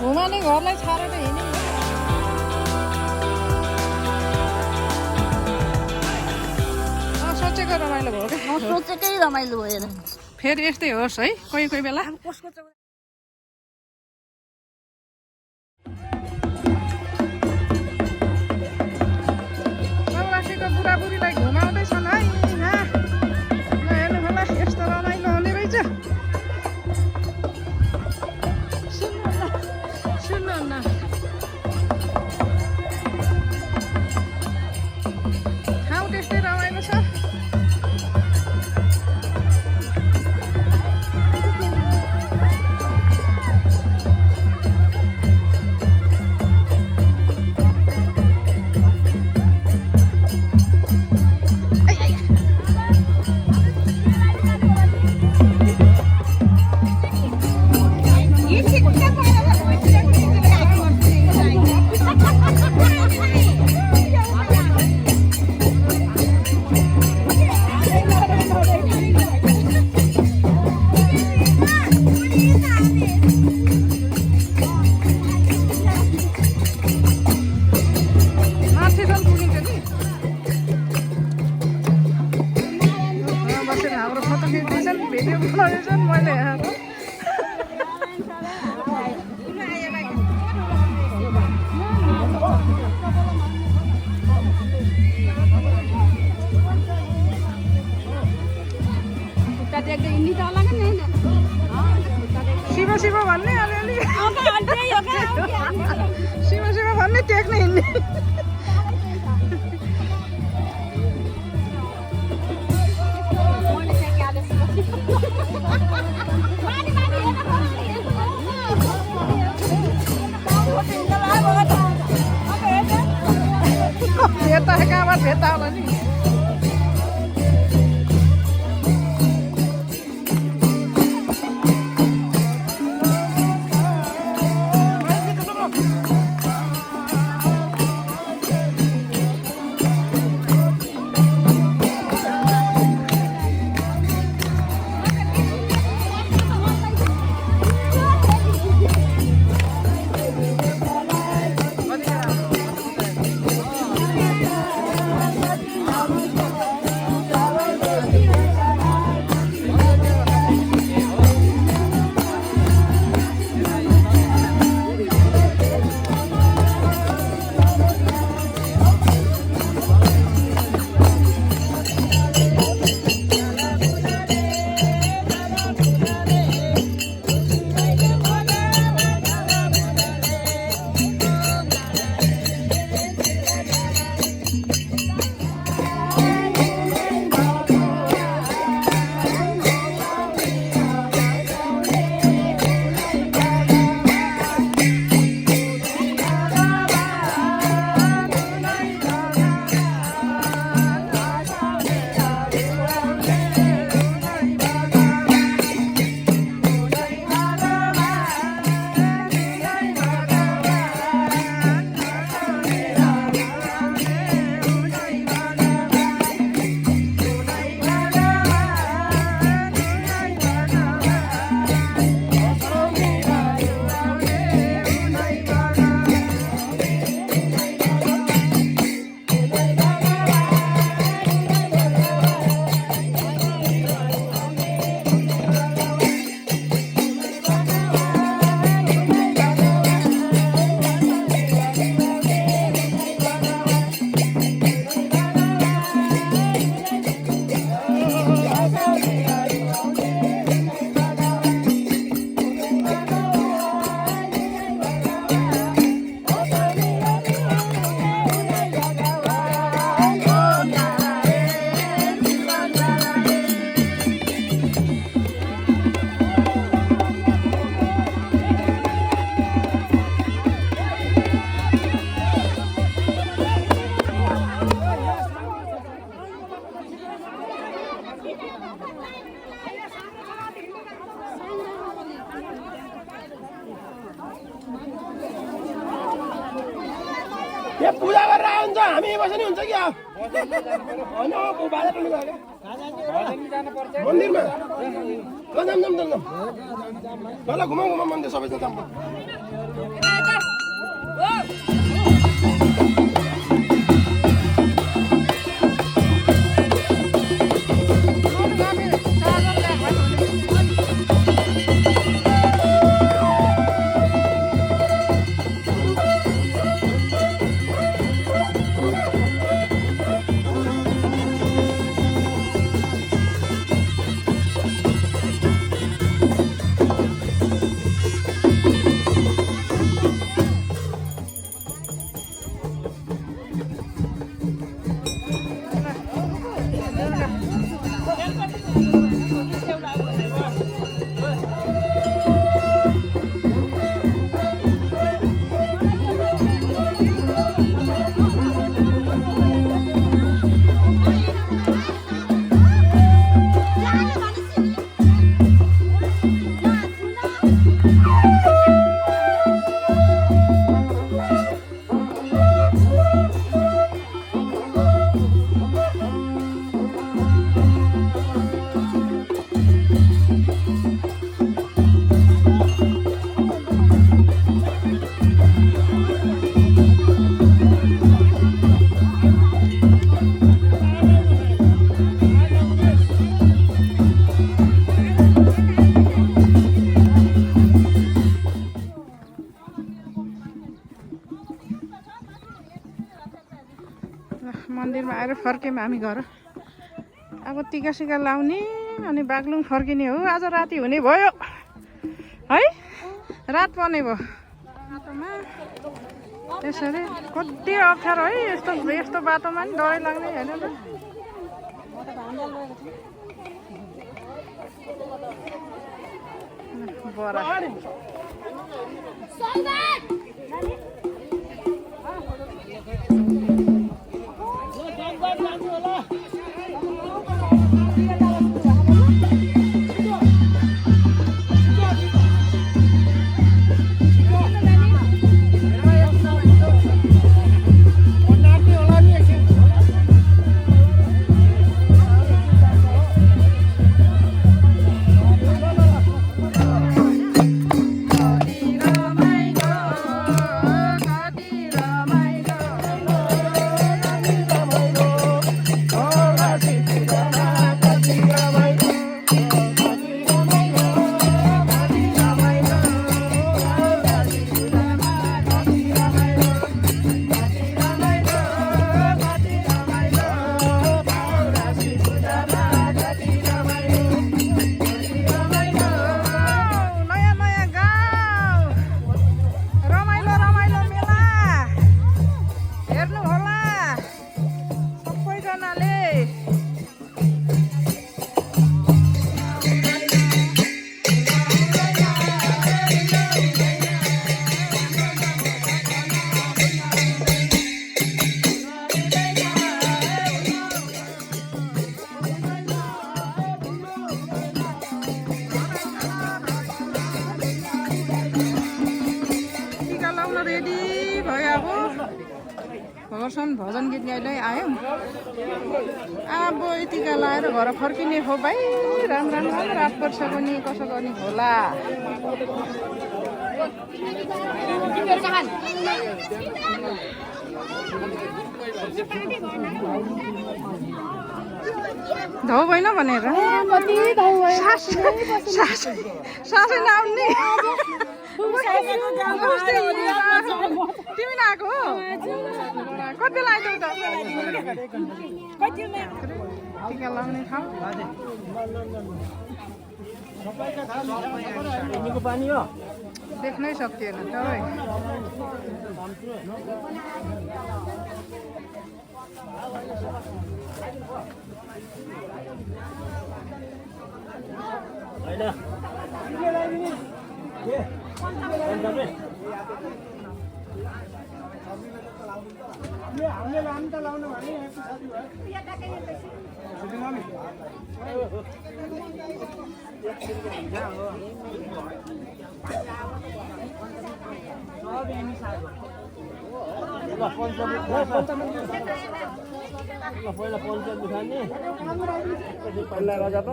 घुमाउने घरलाई छाडेर हिँड्ने सोचेको रमाइलो भयो क्या सोचेकै रमाइलो भयो फेरि यस्तै होस् है कोही कोही बेला चौरासीको बुढाबुढीलाई घुमाउँदैछन् है हेर्नु होला यस्तो रमाइलो हुने रहेछ सुन्नुहुन्न ठाउँ त्यस्तै रमाइलो छ भिडियो बनाउँदैछन् मैले शिव शिव भन्ने अलिअलि शिव शिव भन्ने टेक्ने हिँड्ने भेट्दा कहाँबाट भेट्दा होला नि पूजा गरेर आउँछ हामी बस्ने हुन्छ कि होइन बाजा टोली गयो मन्दिरमा ल जाम जाम जाम ल घुमाउ घुमाउ मन्दिर सबैजना जाम मन्दिरमा आएर फर्क्यौँ हामी घर अब टिका सिका लाउने अनि बागलुङ फर्किने हो आज राति हुने भयो है रात पर्ने भयो बाटोमा त्यसरी कति अप्ठ्यारो है यस्तो यस्तो बाटोमा नि डरै लाग्ने होइन त बरा भगवान भजन गीत गाइदै आयौँ अब टिका लाएर घर फर्किने हो भाइ राम राम राम रात पर्छ पनि कसो गर्ने होला धौ भएन भनेर सासै नआउने तिमी नआएको कति बेला आइजौ त टिका लाउने ठाउँ देख्नै सक्थेन तपाईँ हामीले लानु त लाउनु भने पहिला राजा त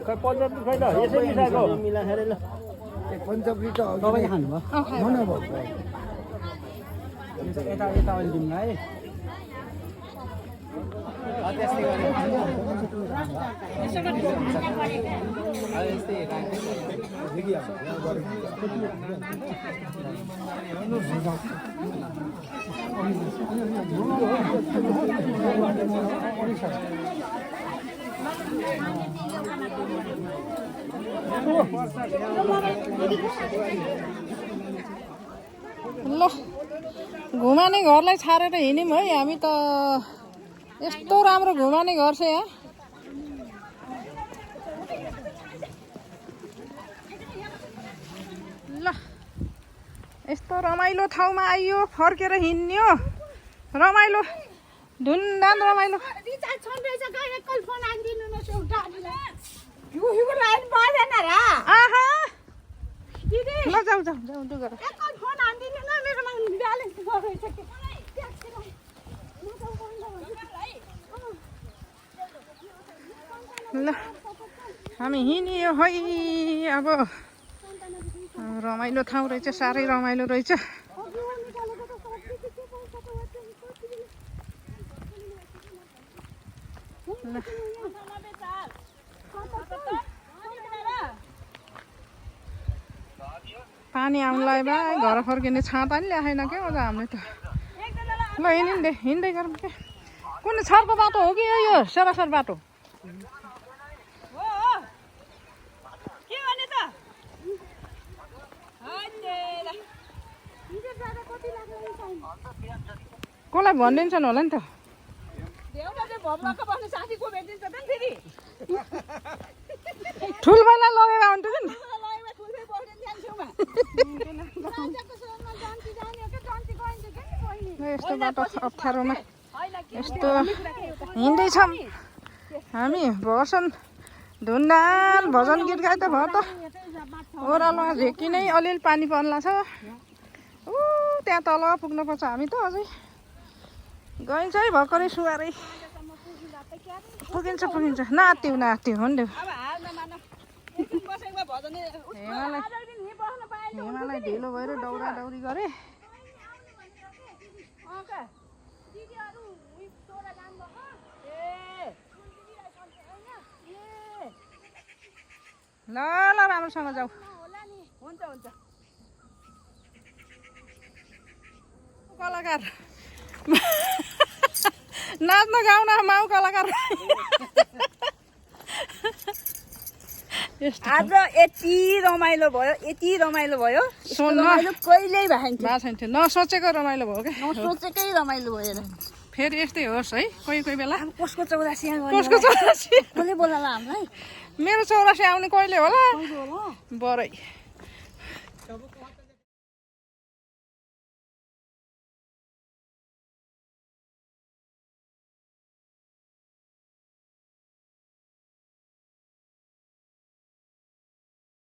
खै पञ्चायत खै त यसै मिसाएको मिलाएर ल पञ्चाब्री त तपाईँ खानुभयो मन भयो यता यता अहिले दिनु है ल घुमाने घरलाई छाडेर हिँड्यौँ है हामी त यस्तो राम्रो घुमाने घर छ यहाँ ल यस्तो रमाइलो ठाउँमा आइयो फर्केर हिँड्यो रमाइलो धुनधान रमाइलो आहा ल जाऊ जाऊ जाऊ जाऊ गर ल हामी हिँड्यो है अब रमाइलो ठाउँ रहेछ साह्रै रमाइलो रहेछ पानी आउनुलाई बा घर फर्किने छाता नि ल्याएन क्या अझ हामीले त ल हिँड्दै हिँड्दै गरौँ क्या कुन छरको बाटो हो कि यो सेरासर बाटो कसलाई भनिदिन्छन् होला नि त ठुलबैलाई लगेर आउँथ्यो कि यस्तो बाटो अप्ठ्यारोमा यस्तो हिँड्दैछौँ हामी भजन धुनधान भजन गीत गाई त भयो त ओह्रालोमा झेकी नै अलिअलि पानी पर्ला छ ऊ त्यहाँ तल पुग्नुपर्छ हामी त अझै गइन्छ है भर्खरै सुहारै पुगिन्छ पुगिन्छ नात्यौ नात्यौ हो नि हेमालाई ढिलो भएर दौरा दौरी गरे ल ल राम्रोसँग जाऊ हुन्छ हुन्छ कलाकार नाच्न गाउन माउ कलाकार आज यति रमाइलो भयो सुन्न कहिल्यै भएको छैन थियो नसोचेको रमाइलो भयो क्या नसोचेकै रमाइलो भयो फेरि यस्तै होस् है कोही कोही बेला कसको चौरासी कसको चौरासी कसले बोलाला हामीलाई मेरो चौरासी आउने कहिले होला बरै